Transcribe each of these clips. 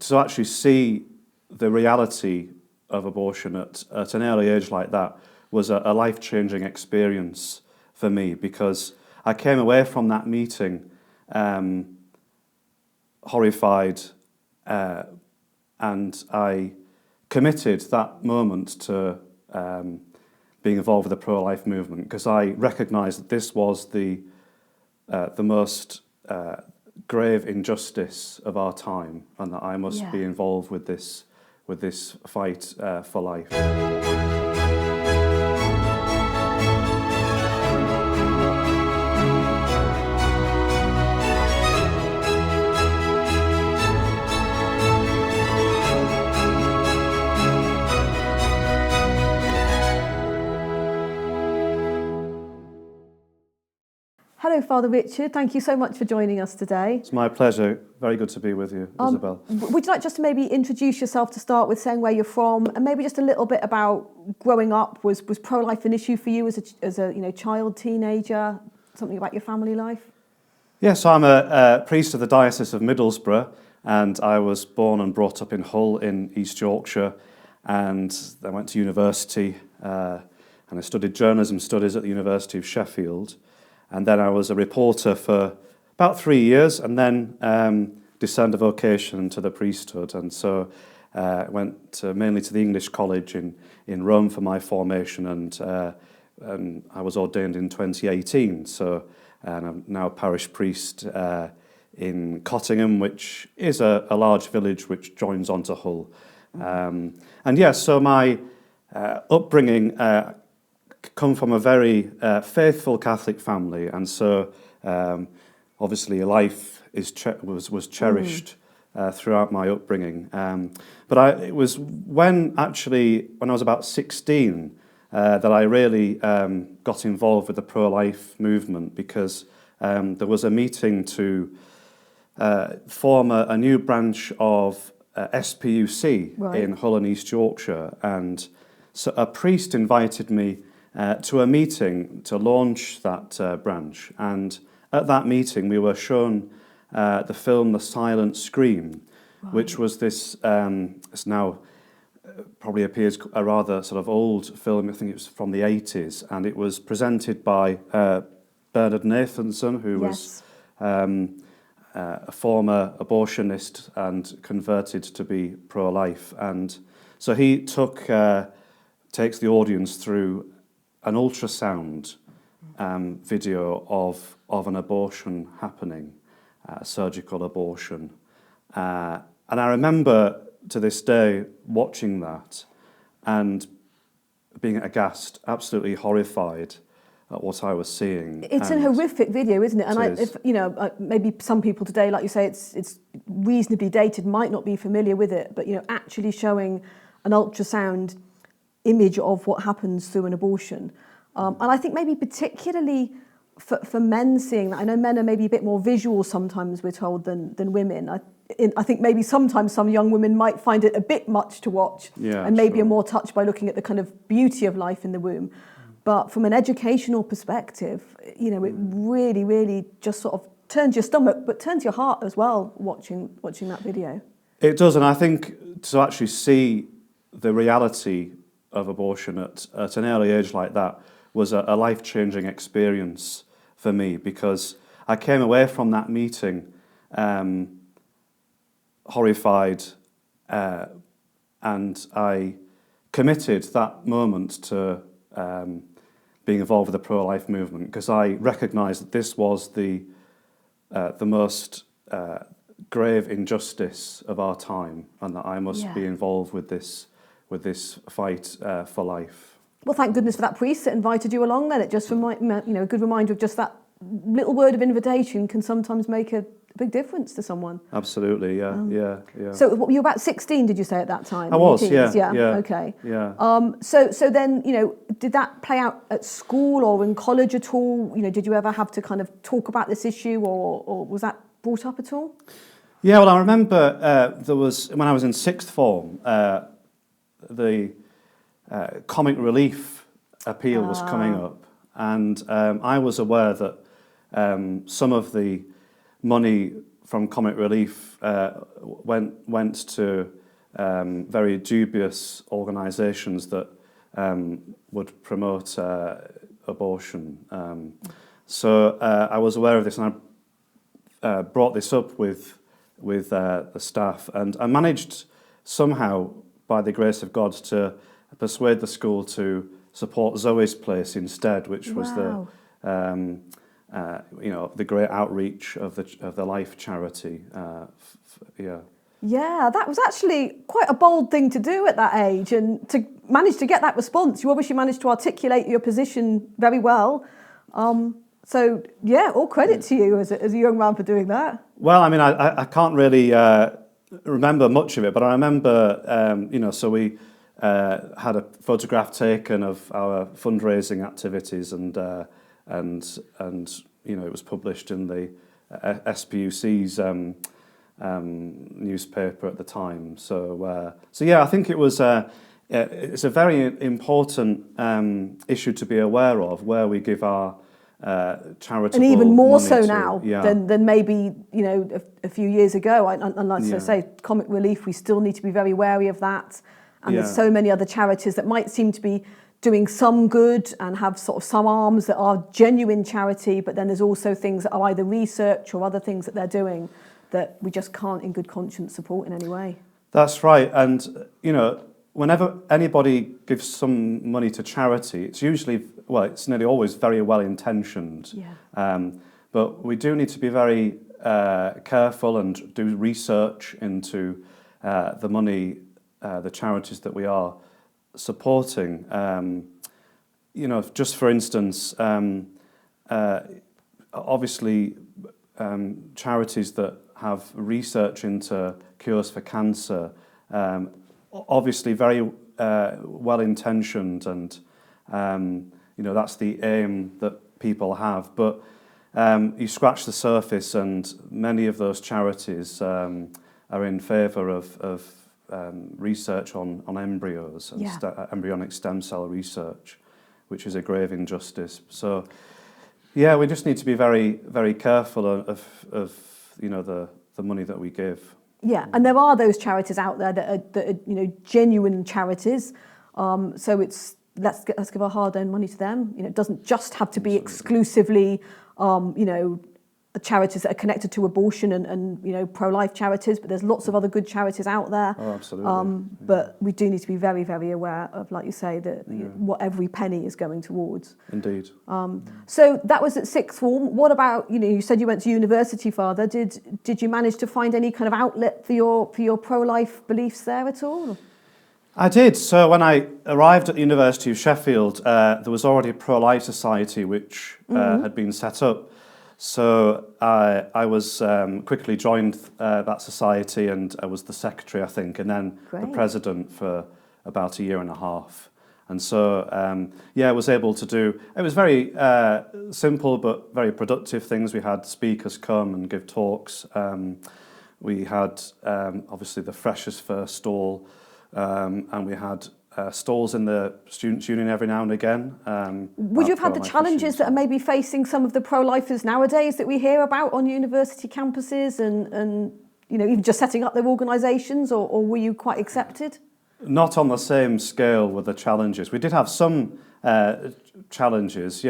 to actually see the reality of abortion at an early age like that was a life-changing experience for me, because I came away from that meeting horrified, and I committed that moment to being involved with the pro-life movement, because I recognised that this was the most grave injustice of our time, and that I must be involved with this fight for life. Hello, Father Richard. Thank you so much for joining us today. It's my pleasure. Very good to be with you, Isabel. Would you like just to maybe introduce yourself to start with, saying where you're from, and maybe just a little bit about growing up? Was pro-life an issue for you as a child, teenager? Something about your family life? Yes, I'm a priest of the Diocese of Middlesbrough, and I was born and brought up in Hull in East Yorkshire, and I went to university and I studied journalism studies at the University of Sheffield. And then I was a reporter for about 3 years, and then discerned a vocation to the priesthood. And so I went mainly to the English College in Rome for my formation, and I was ordained in 2018. So and I'm now a parish priest in Cottingham, which is a large village which joins onto Hull. So my upbringing come from a very faithful Catholic family, and so obviously life was cherished throughout my upbringing. But it was when I was about 16 that I really got involved with the pro-life movement, because there was a meeting to form a new branch of SPUC in Hull and East Yorkshire, and so a priest invited me to a meeting to launch that branch. And at that meeting we were shown the film The Silent Scream, which was this, it's now probably appears a rather sort of old film. I think it was from the 80s, and it was presented by Bernard Nathanson, who was a former abortionist and converted to be pro-life. And so he takes the audience through an ultrasound video of an abortion happening, a surgical abortion. And I remember to this day watching that and being aghast, absolutely horrified at what I was seeing. It's an horrific video, isn't it? And maybe some people today, like you say, it's reasonably dated, might not be familiar with it, but actually showing an ultrasound image of what happens through an abortion. And I think maybe particularly for men seeing that, I know men are maybe a bit more visual sometimes, we're told, than women. I think maybe sometimes some young women might find it a bit much to watch, and maybe are more touched by looking at the kind of beauty of life in the womb. But from an educational perspective, it really, really just sort of turns your stomach, but turns your heart as well, watching that video. It does, and I think to actually see the reality of abortion at an early age like that was a life-changing experience for me, because I came away from that meeting horrified, and I committed that moment to being involved with the pro-life movement, because I recognised that this was the most grave injustice of our time, and that I must be involved with this fight for life. Well, thank goodness for that priest that invited you along. Then it just a good reminder of just that little word of invitation can sometimes make a big difference to someone. Absolutely, yeah. So you were about 16, did you say, at that time? I was, yeah. Okay. Yeah. So then, did that play out at school or in college at all? Did you ever have to kind of talk about this issue, or was that brought up at all? Yeah, well, I remember there was, when I was in sixth form, the comic relief appeal was coming up, and I was aware that some of the money from Comic Relief went to very dubious organisations that would promote abortion. So I was aware of this, and I brought this up with the staff, and I managed somehow, by the grace of God, to persuade the school to support Zoe's Place instead, which was the the great outreach of the Life charity. Yeah, that was actually quite a bold thing to do at that age, and to manage to get that response. You obviously managed to articulate your position very well. So yeah, all credit to you as a young man for doing that. Well, I mean, I can't really remember much of it, but I remember, so we had a photograph taken of our fundraising activities, and it was published in the SPUC's newspaper at the time. So yeah, I think it was it's a very important issue to be aware of, where we give our charitable, and even more money so to, now than maybe a few years ago. And like I say, Comic Relief, we still need to be very wary of that. And there's so many other charities that might seem to be doing some good and have sort of some arms that are genuine charity, but then there's also things that are either research or other things that they're doing that we just can't in good conscience support in any way. That's right. And whenever anybody gives some money to charity, it's usually, it's nearly always very well intentioned. Yeah. But we do need to be very careful and do research into the money, the charities that we are supporting. Just for instance, obviously charities that have research into cures for cancer, obviously very well intentioned, and that's the aim that people have, but you scratch the surface and many of those charities are in favour of research on embryos and embryonic stem cell research, which is a grave injustice. So yeah, we just need to be very, very careful of the money that we give. Yeah, and there are those charities out there that are genuine charities. So it's let's give our hard-earned money to them. It doesn't just have to be exclusively charities that are connected to abortion and pro-life charities, but there's lots of other good charities out there. Oh, absolutely. But we do need to be very, very aware of, like you say, that what every penny is going towards. Indeed. So that was at sixth form. What about, you said you went to university, Father. Did you manage to find any kind of outlet for your pro-life beliefs there at all? I did. So when I arrived at the University of Sheffield, there was already a pro-life society which had been set up. So I was quickly joined that society, and I was the secretary, I think, and then the president for about a year and a half. And so, I was able to do, it was very simple but very productive things. We had speakers come and give talks. We had, obviously, the Freshers First stall, and we had stalls in the Students' Union every now and again. Would you have had the challenges that are maybe facing some of the pro-lifers nowadays that we hear about on university campuses and even just setting up their organisations, or were you quite accepted? Not on the same scale with the challenges. We did have some challenges,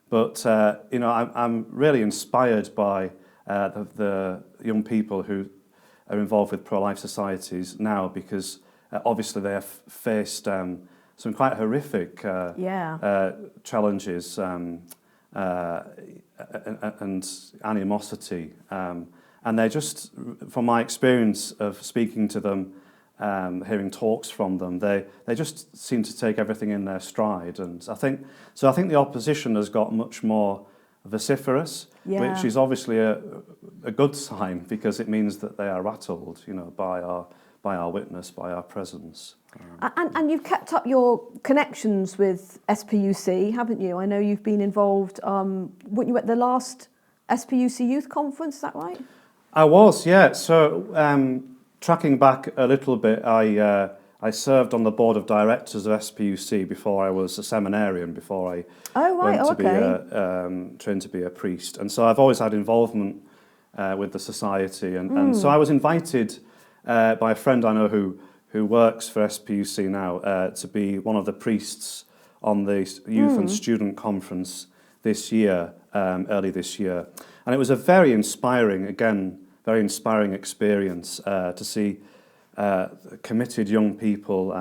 but I'm really inspired by the young people who are involved with pro-life societies now, because obviously they have faced some quite horrific challenges and animosity. And they just, from my experience of speaking to them, hearing talks from them, they just seem to take everything in their stride. And I think the opposition has got much more vociferous, which is obviously a good sign, because it means that they are rattled, by our witness, by our presence. And you've kept up your connections with SPUC, haven't you? I know you've been involved, weren't you at the last SPUC Youth Conference, is that right? I was, yeah. So tracking back a little bit, I served on the board of directors of SPUC before I was a seminarian, before I went to be trained to be a priest. And so I've always had involvement with the society. And so I was invited by a friend I know who works for SPUC now to be one of the priests on the Youth and Student Conference this year, early this year. And it was a very inspiring experience to see committed young people,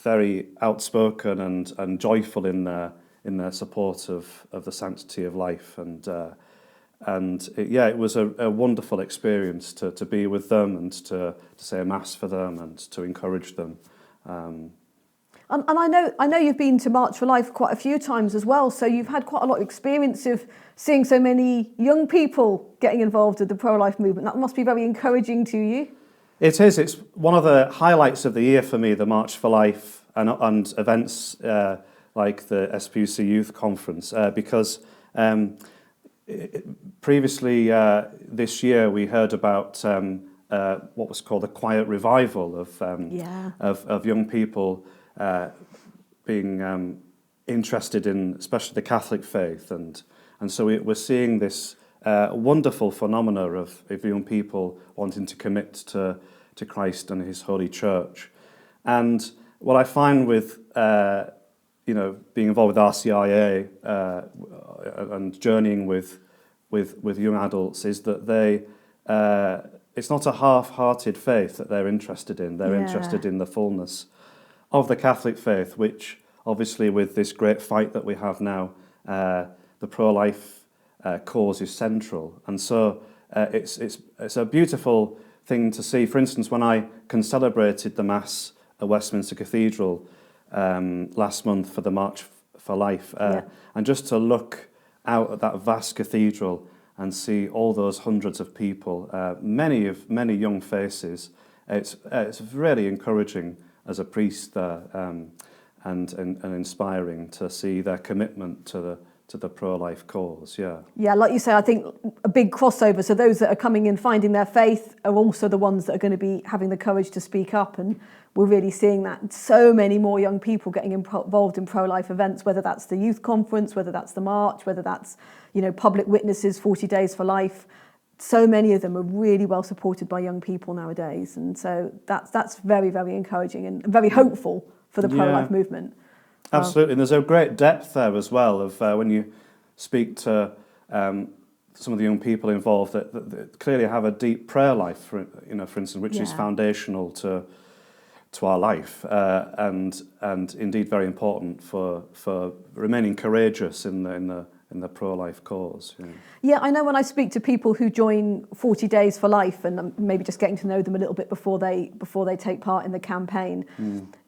very outspoken and joyful in their support of the sanctity of life. It was a wonderful experience to be with them and to say a mass for them and to encourage them. And I know you've been to March for Life quite a few times as well, so you've had quite a lot of experience of seeing so many young people getting involved with the pro-life movement. That must be very encouraging to you. It is. It's one of the highlights of the year for me, the March for Life and events like the SPUC Youth Conference, because previously this year we heard about what was called a quiet revival of young people being interested in especially the Catholic faith, and so we're seeing this wonderful phenomena of young people wanting to commit to Christ and His Holy Church. And what I find with being involved with RCIA and journeying with young adults is that it's not a half-hearted faith that they're interested in. They're interested in the fullness of the Catholic faith, which obviously with this great fight that we have now, the pro-life cause is central. And so it's a beautiful thing to see. For instance, when I celebrated the Mass at Westminster Cathedral last month for the March for Life, and just to look out at that vast cathedral and see all those hundreds of people, many young faces, it's really encouraging as a priest there, and inspiring to see their commitment to the pro-life cause. Yeah, like you say, I think a big crossover. So those that are coming in finding their faith are also the ones that are going to be having the courage to speak up, and we're really seeing that so many more young people getting involved in pro-life events, whether that's the youth conference, whether that's the march, whether that's public witnesses, 40 Days for Life. So many of them are really well supported by young people nowadays, and so that's very, very encouraging and very hopeful for the pro-life movement. Absolutely, and there's a great depth there as well of when you speak to some of the young people involved that clearly have a deep prayer life, for instance, which is foundational to our life, and indeed very important for remaining courageous in the pro-life cause. Yeah, I know when I speak to people who join 40 Days for Life, and I'm maybe just getting to know them a little bit before they take part in the campaign,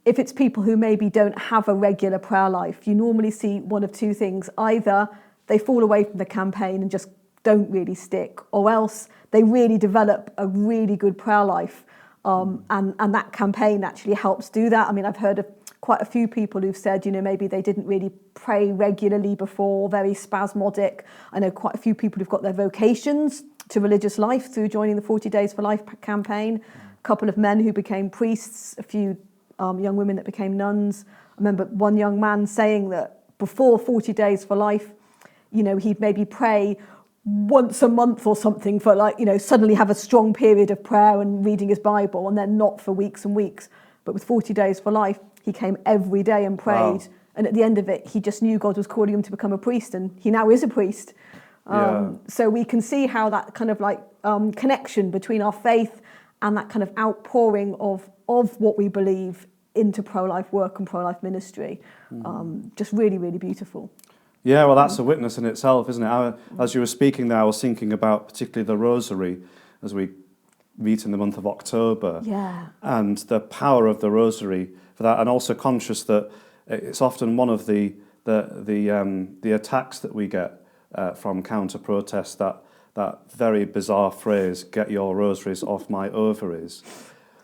if it's people who maybe don't have a regular prayer life, you normally see one of two things. Either they fall away from the campaign and just don't really stick, or else they really develop a really good prayer life, and that campaign actually helps do that. I mean, I've heard of quite a few people who've said, maybe they didn't really pray regularly before, very spasmodic. I know quite a few people who've got their vocations to religious life through joining the 40 Days for Life campaign. A couple of men who became priests, a few young women that became nuns. I remember one young man saying that before 40 Days for Life, he'd maybe pray once a month or something for suddenly have a strong period of prayer and reading his Bible, and then not for weeks and weeks. But with 40 Days for Life, he came every day and prayed. Wow. And at the end of it, he just knew God was calling him to become a priest, and he now is a priest. So we can see how that kind of connection between our faith and that kind of outpouring of what we believe into pro-life work and pro-life ministry, just really, really beautiful. Yeah, well, that's a witness in itself, isn't it? As you were speaking there, I was thinking about particularly the Rosary as we meet in the month of October, and the power of the Rosary for that, and also conscious that it's often one of the attacks that we get from counter-protests, that very bizarre phrase, "Get your rosaries off my ovaries."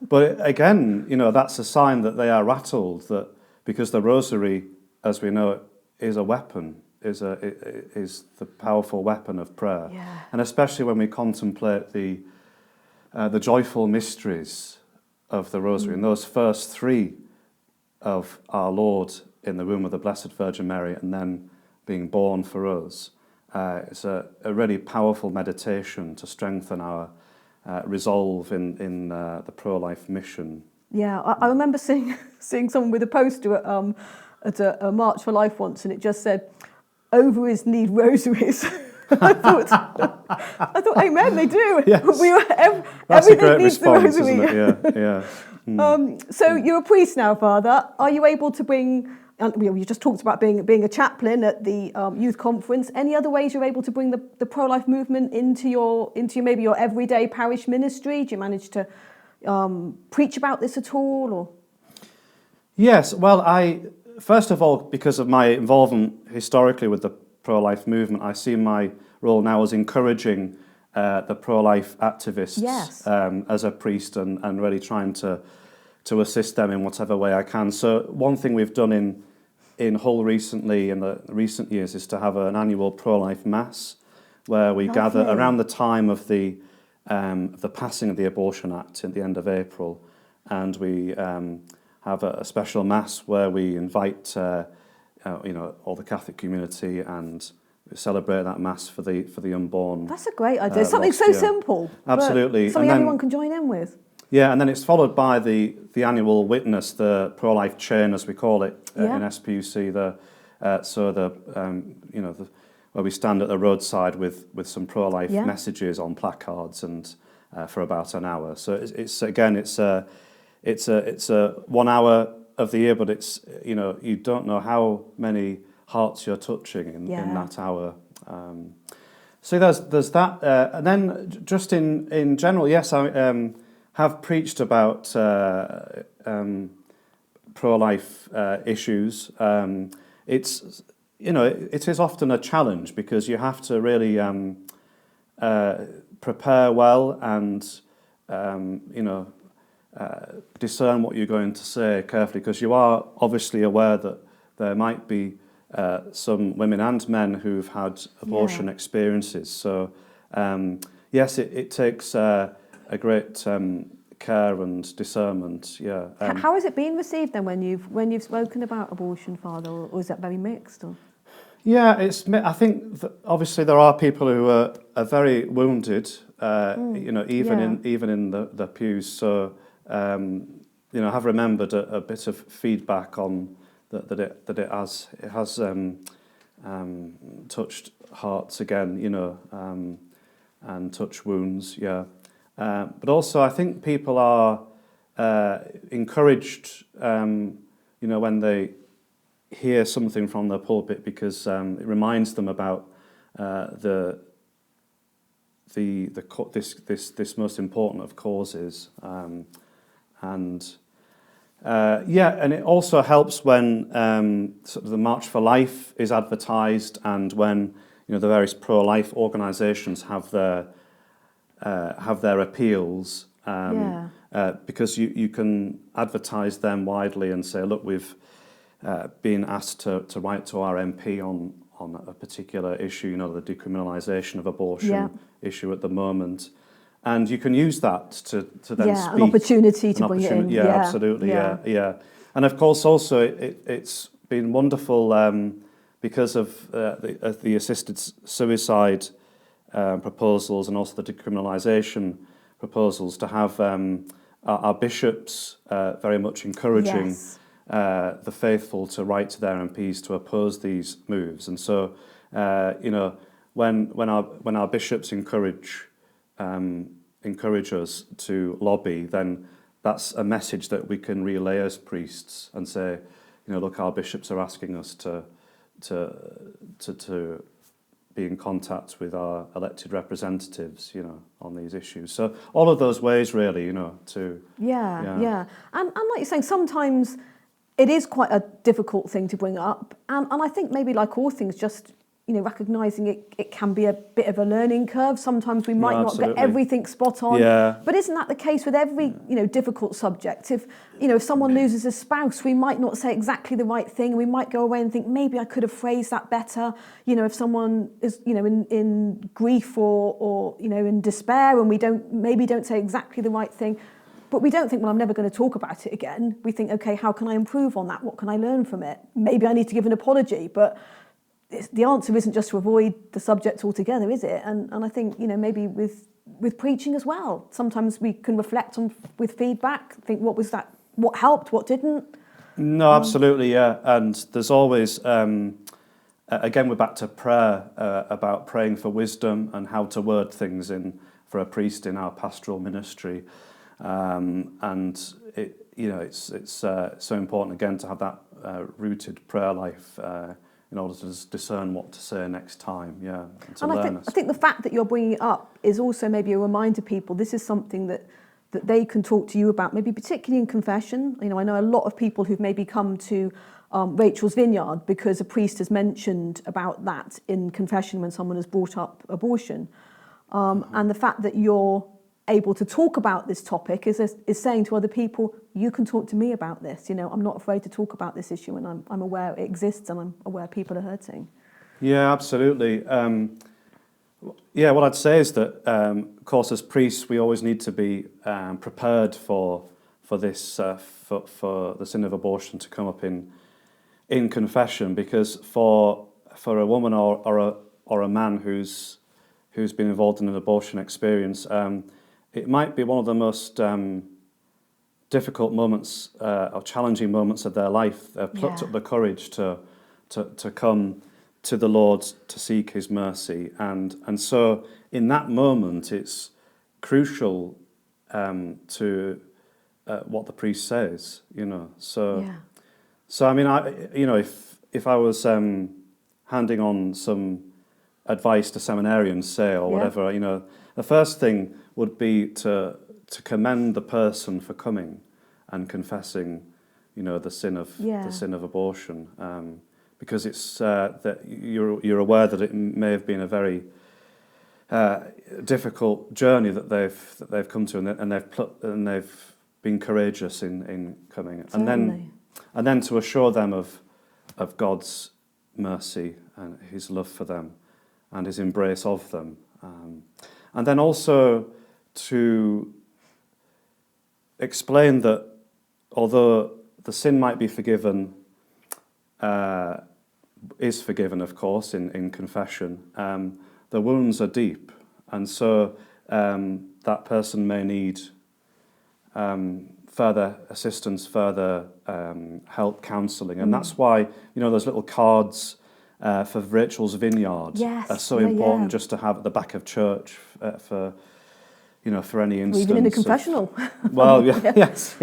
But again, that's a sign that they are rattled, that because the Rosary, as we know, is a weapon, is the powerful weapon of prayer, and especially when we contemplate the joyful mysteries of the Rosary, and those first three of our Lord in the womb of the Blessed Virgin Mary, and then being born for us, it's a really powerful meditation to strengthen our resolve in the pro-life mission. Yeah, I remember seeing someone with a poster at a March for Life once, and it just said, "Ovaries need rosaries." I thought, amen, they do. Yes. That's a great response, isn't it? Yeah. So you're a priest now, Father. Are you able to bring? You just talked about being a chaplain at the youth conference. Any other ways you're able to bring the pro-life movement into your maybe your everyday parish ministry? Do you manage to preach about this at all? Or Yes. Well, first of all, because of my involvement historically with the pro-life movement, I see my role now as encouraging the pro-life activists as a priest and really trying to assist them in whatever way I can. So one thing we've done in Hull recently, in the recent years, is to have an annual pro-life mass where we gather around the time of the passing of the Abortion Act at the end of April, and we have a special mass where we invite all the Catholic community and celebrate that mass for the unborn. That's a great idea. Something so simple. Absolutely. Something everyone can join in with. Yeah, and then it's followed by the annual witness, the pro-life chain, as we call it in SPUC. Where we stand at the roadside with some pro-life messages on placards and for about an hour. So it's a 1 hour of the year, but it's you don't know how many hearts you're touching in that hour. So there's that, and then just in general, yes, I have preached about pro-life issues. It's it is often a challenge because you have to really prepare well and discern what you're going to say carefully, because you are obviously aware that there might be some women and men who've had abortion experiences. So yes, it takes a great care and discernment. Yeah. How has it been received then when you've spoken about abortion, Father, or is that very mixed? Or? Yeah, I think that obviously there are people who are very wounded. Even in the pews. So have remembered a bit of feedback on that it has touched hearts again, and touched wounds. Yeah. But also, I think people are encouraged, when they hear something from the pulpit, because it reminds them about this most important of causes, and it also helps when sort of the March for Life is advertised, and when the various pro-life organisations have their appeals, because you can advertise them widely and say, look, we've been asked to write to our MP on a particular issue, the decriminalisation of abortion issue at the moment, and you can use that to then speak. An opportunity to bring it in. Yeah, absolutely. Yeah. And of course, also it's been wonderful because of the assisted suicide proposals and also the decriminalisation proposals, to have our bishops very much encouraging the faithful to write to their MPs to oppose these moves. And so, when our bishops encourage us to lobby, then that's a message that we can relay as priests and say, look, our bishops are asking us to be in contact with our elected representatives, on these issues. So all of those ways, really, to... Yeah. And like you're saying, sometimes it is quite a difficult thing to bring up. And I think maybe like all things, just, recognising it can be a bit of a learning curve. Sometimes we might not get everything spot on. Yeah. But isn't that the case with every, difficult subject? If someone loses a spouse, we might not say exactly the right thing. We might go away and think, maybe I could have phrased that better. If someone is, in grief or in despair, and we don't say exactly the right thing. But we don't think, well, I'm never going to talk about it again. We think, okay, how can I improve on that? What can I learn from it? Maybe I need to give an apology, but the answer isn't just to avoid the subject altogether, is it? And I think, maybe with preaching as well, sometimes we can reflect on with feedback, think what helped, what didn't. No, absolutely, yeah. And there's always, again, we're back to prayer, about praying for wisdom and how to word things for a priest in our pastoral ministry. And it's so important, again, to have that rooted prayer life in order to discern what to say next time, and I think the fact that you're bringing it up is also maybe a reminder to people this is something that they can talk to you about, maybe particularly in confession. I know a lot of people who've maybe come to Rachel's Vineyard because a priest has mentioned about that in confession when someone has brought up abortion. And the fact that you're able to talk about this topic is saying to other people, you can talk to me about this. I'm not afraid to talk about this issue, and I'm aware it exists, and I'm aware people are hurting. Yeah, absolutely. What I'd say is that, of course, as priests, we always need to be prepared for this, for the sin of abortion to come up in confession, because for a woman or a man who's been involved in an abortion experience, it might be one of the most difficult moments or challenging moments of their life. They've plucked up the courage to come to the Lord to seek His mercy, and so in that moment, it's crucial to what the priest says. So I mean, if I was handing on some advice to seminarians, say, or whatever, the first thing would be to commend the person for coming and confessing, the sin of abortion, because it's that you're aware that it may have been a very difficult journey that they've come to, and they've been courageous in coming, and then to assure them of God's mercy and His love for them and His embrace of them, and then also to explain that although the sin might be forgiven, is forgiven, of course, in confession, the wounds are deep, and so that person may need further assistance, further help, counselling, and that's why those little cards for Rachel's Vineyard are so important, just to have at the back of church for any instance. Even in a confessional. Well, yes.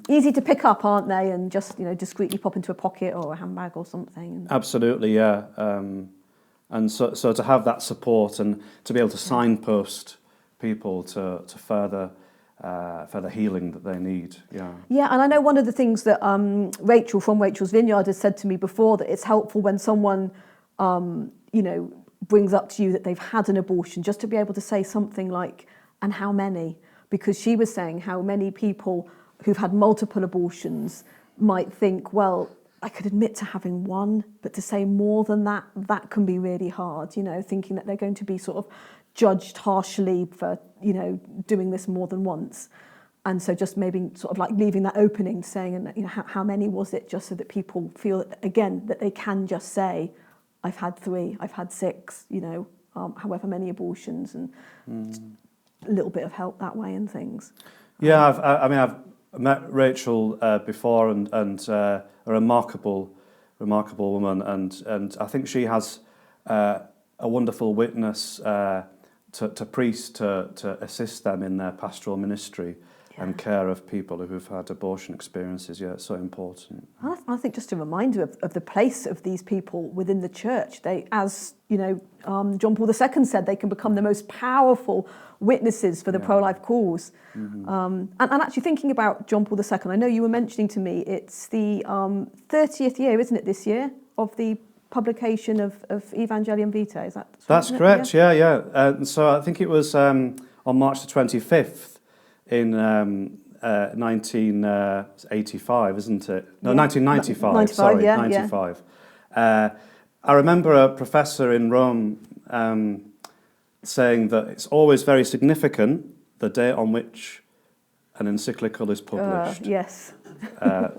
Easy to pick up, aren't they? And just discreetly pop into a pocket or a handbag or something. Absolutely, yeah. And so to have that support and to be able to signpost people to further healing that they need. Yeah, and I know one of the things that Rachel from Rachel's Vineyard has said to me before, that it's helpful when someone brings up to you that they've had an abortion, just to be able to say something like, and how many? Because she was saying how many people who've had multiple abortions might think, well, I could admit to having one, but to say more than that, that can be really hard, thinking that they're going to be sort of judged harshly for, doing this more than once. And so just maybe sort of like leaving that opening, saying, how many was it, just so that people feel that, again, that they can just say, I've had 3, I've had 6, however many abortions, and a little bit of help that way and things. Yeah, I've met Rachel before, and a remarkable woman, and I think she has a wonderful witness to priests to assist them in their pastoral ministry and care of people who've had abortion experiences. Yeah, it's so important. I think just a reminder of the place of these people within the church. They, as John Paul II said, they can become the most powerful witnesses for the pro-life cause. And actually thinking about John Paul II, I know you were mentioning to me, it's the 30th year, isn't it, this year, of the publication of Evangelium Vitae, is that right? That's correct, yeah. So I think it was on March the 25th in 1985, isn't it? No, 1995, 1995. I remember a professor in Rome saying that it's always very significant, the date on which an encyclical is published. Yes.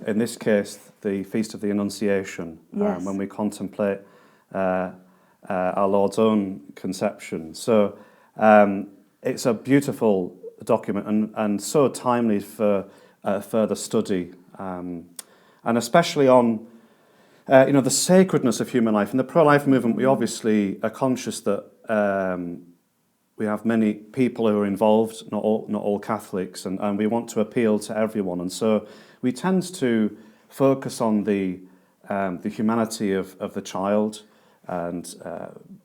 In this case, the Feast of the Annunciation, when we contemplate our Lord's own conception. So it's a beautiful document and so timely for further study, and especially on the sacredness of human life. In the pro-life movement, we obviously are conscious that we have many people who are involved, not all Catholics, and we want to appeal to everyone. And so we tend to focus on the humanity of the child and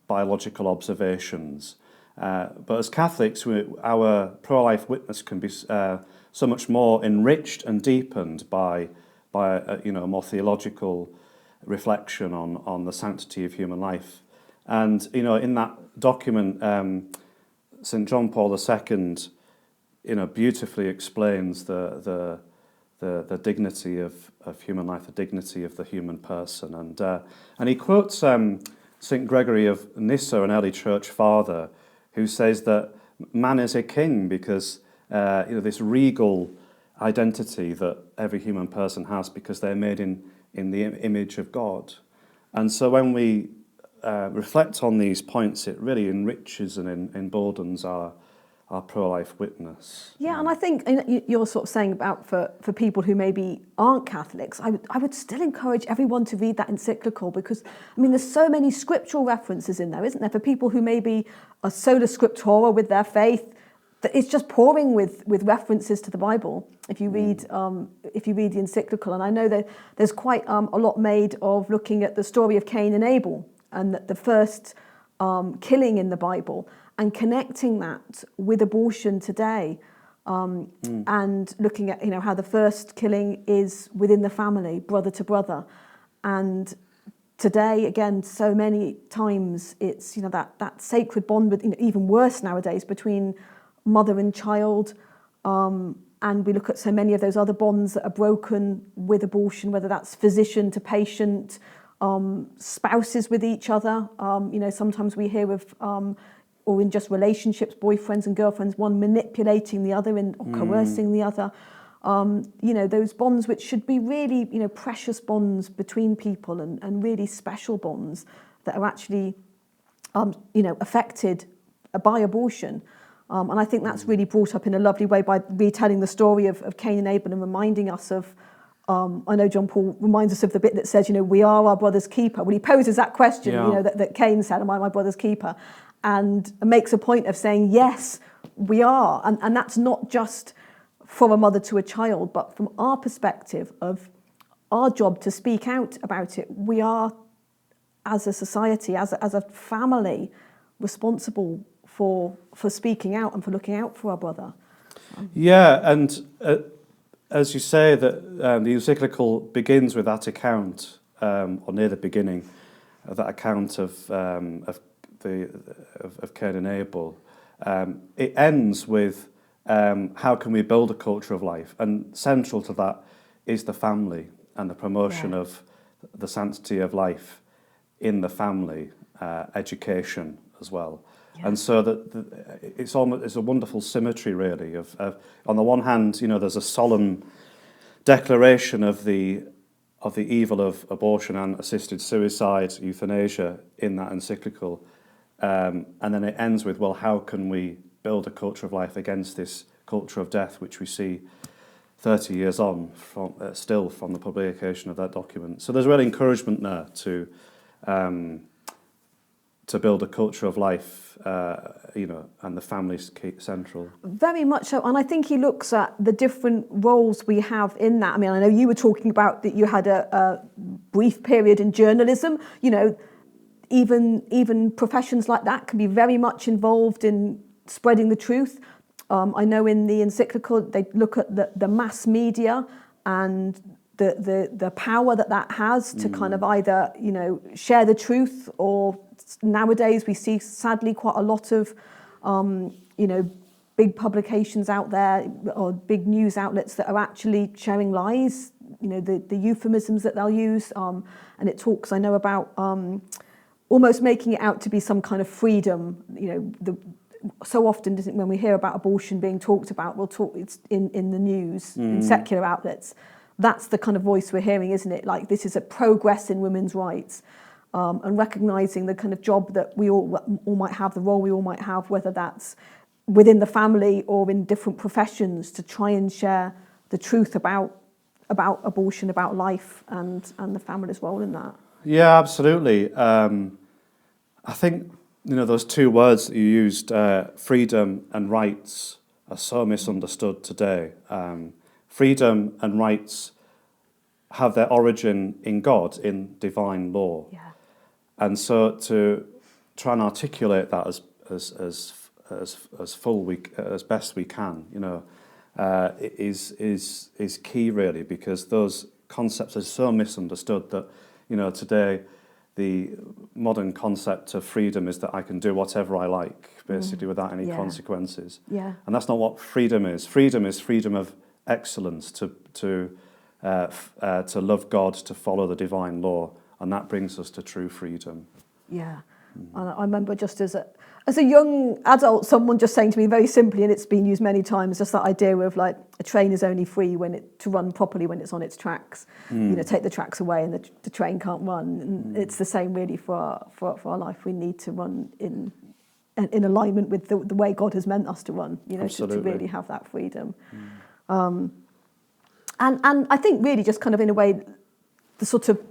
biological observations. But as Catholics, our pro-life witness can be so much more enriched and deepened by a more theological reflection on the sanctity of human life. And in that document, St. John Paul II, beautifully explains the dignity of human life, the dignity of the human person, and he quotes St. Gregory of Nyssa, an early church father, who says that man is a king because this regal identity that every human person has because they're made in the image of God. And so when we reflect on these points, it really enriches and emboldens our pro-life witness. Yeah, and I think you're sort of saying about for people who maybe aren't Catholics, I would still encourage everyone to read that encyclical because, there's so many scriptural references in there, isn't there? For people who maybe are sola scriptura with their faith, that it's just pouring with references to the Bible. If you read the encyclical, and I know that there's quite a lot made of looking at the story of Cain and Abel and the first killing in the Bible, and connecting that with abortion today, and looking at how the first killing is within the family, brother to brother, and today again so many times it's that sacred bond, with even worse nowadays between mother and child, and we look at so many of those other bonds that are broken with abortion, whether that's physician to patient, spouses with each other. Sometimes we hear of or in just relationships, boyfriends and girlfriends, one manipulating the other or coercing the other. Those bonds which should be really, precious bonds between people and really special bonds that are actually, affected by abortion. And I think that's really brought up in a lovely way by retelling the story of Cain and Abel and reminding us of, I know John Paul reminds us of the bit that says, we are our brother's keeper. When he poses that question, that Cain said, am I my brother's keeper? And makes a point of saying, yes, we are. And that's not just from a mother to a child, but from our perspective of our job to speak out about it. We are, as a society, as a family, responsible for speaking out and for looking out for our brother. Yeah, and as you say, that the encyclical begins with that account, or near the beginning of that account of Cain and Abel. It ends with how can we build a culture of life, and central to that is the family and the promotion of the sanctity of life in the family, education as well. Yeah. And so that it's a wonderful symmetry, really. Of on the one hand, there's a solemn declaration of the evil of abortion and assisted suicide, euthanasia, in that encyclical, and then it ends with, well, how can we build a culture of life against this culture of death, which we see 30 years on still from the publication of that document. So there's real encouragement there to build a culture of life, and the family's central. Very much so, and I think he looks at the different roles we have in that. I know you were talking about that you had a brief period in journalism. Even professions like that can be very much involved in spreading the truth. I know in the encyclical they look at the mass media and the power that has to kind of either share the truth, or nowadays we see sadly quite a lot of big publications out there or big news outlets that are actually sharing lies. The euphemisms that they'll use, and it talks, I know, about almost making it out to be some kind of freedom. So often, when we hear about abortion being talked about, it's in the news, in secular outlets. That's the kind of voice we're hearing, isn't it? Like, this is a progress in women's rights. and recognising the kind of job that we all might have, the role we all might have, whether that's within the family or in different professions, to try and share the truth about abortion, about life, and the family's role in that. Yeah, absolutely. I think, those two words that you used, freedom and rights, are so misunderstood today. Freedom and rights have their origin in God, in divine law. Yeah. And so to try and articulate that as full as best we can, is key, really, because those concepts are so misunderstood that, today the modern concept of freedom is that I can do whatever I like, basically, without any consequences. Yeah. And that's not what freedom is. Freedom is freedom of excellence, to love God, to follow the divine law, and that brings us to true freedom. Yeah. And I remember just as a young adult, someone just saying to me very simply, and it's been used many times, just that idea of like a train is only free to run properly when it's on its tracks. Take the tracks away and the train can't run. And it's the same really for our life. We need to run in alignment with the way God has meant us to run, to really have that freedom. And I think really just kind of in a way, the sort of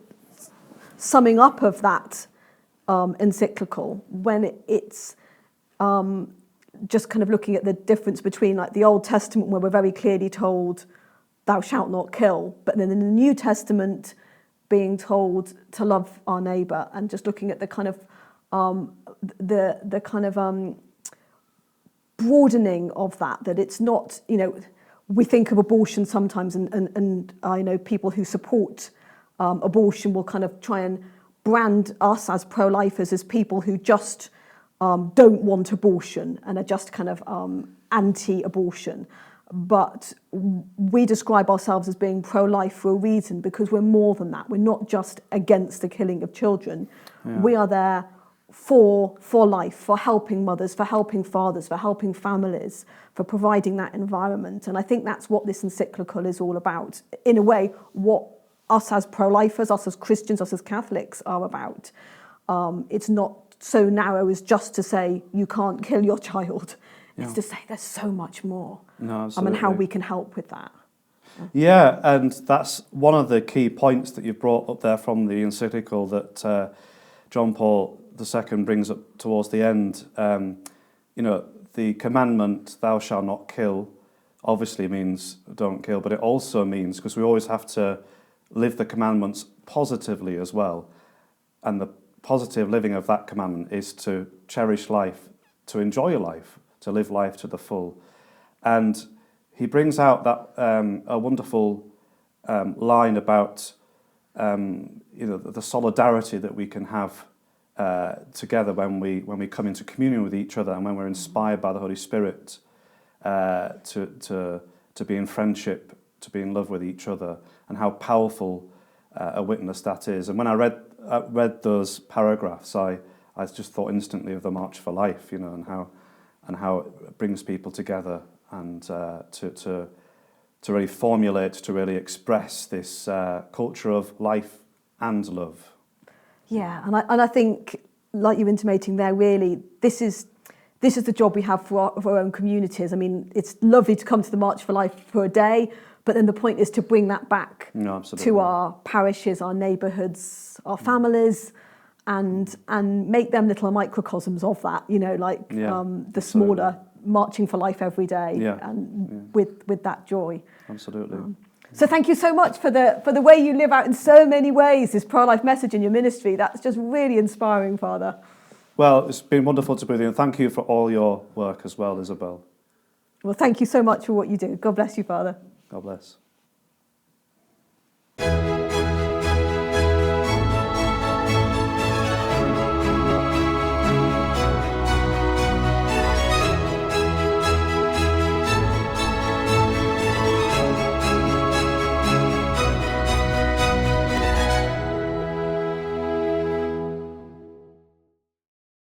summing up of that encyclical, when it's just kind of looking at the difference between like the Old Testament, where we're very clearly told thou shalt not kill, but then in the New Testament being told to love our neighbour, and just looking at the kind of the kind of broadening of that it's not, we think of abortion sometimes, and I know people who support abortion will kind of try and brand us as pro-lifers as people who just don't want abortion and are just kind of anti-abortion. But we describe ourselves as being pro-life for a reason, because we're more than that. We're not just against the killing of children. Yeah. We are there for life, for helping mothers, for helping fathers, for helping families, for providing that environment. And I think that's what this encyclical is all about. In a way, what us as pro-lifers, us as Christians, us as Catholics are about. It's not so narrow as just to say you can't kill your child. It's to say there's so much more. No, absolutely. And how we can help with that. Yeah, and that's one of the key points that you've brought up there from the encyclical that John Paul II brings up towards the end. The commandment, thou shalt not kill, obviously means don't kill, but it also means, because we always have to live the commandments positively as well. And the positive living of that commandment is to cherish life, to enjoy life, to live life to the full. And he brings out that a wonderful line about the solidarity that we can have together when we come into communion with each other, and when we're inspired by the Holy Spirit to be in friendship, to be in love with each other, and how powerful a witness that is. And when I read those paragraphs, I just thought instantly of the March for Life, and how it brings people together, and to really formulate, to really express this culture of life and love. Yeah, and I think, like you're intimating there, really, this is the job we have for our own communities. I mean, it's lovely to come to the March for Life for a day, but then the point is to bring that back to our parishes, our neighbourhoods, our families, and make them little microcosms of that, the smaller marching for life every day, with that joy. Absolutely. So thank you so much for the way you live out in so many ways this pro-life message in your ministry. That's just really inspiring, Father. Well, it's been wonderful to be with you, and thank you for all your work as well, Isabel. Well, thank you so much for what you do. God bless you, Father. God bless.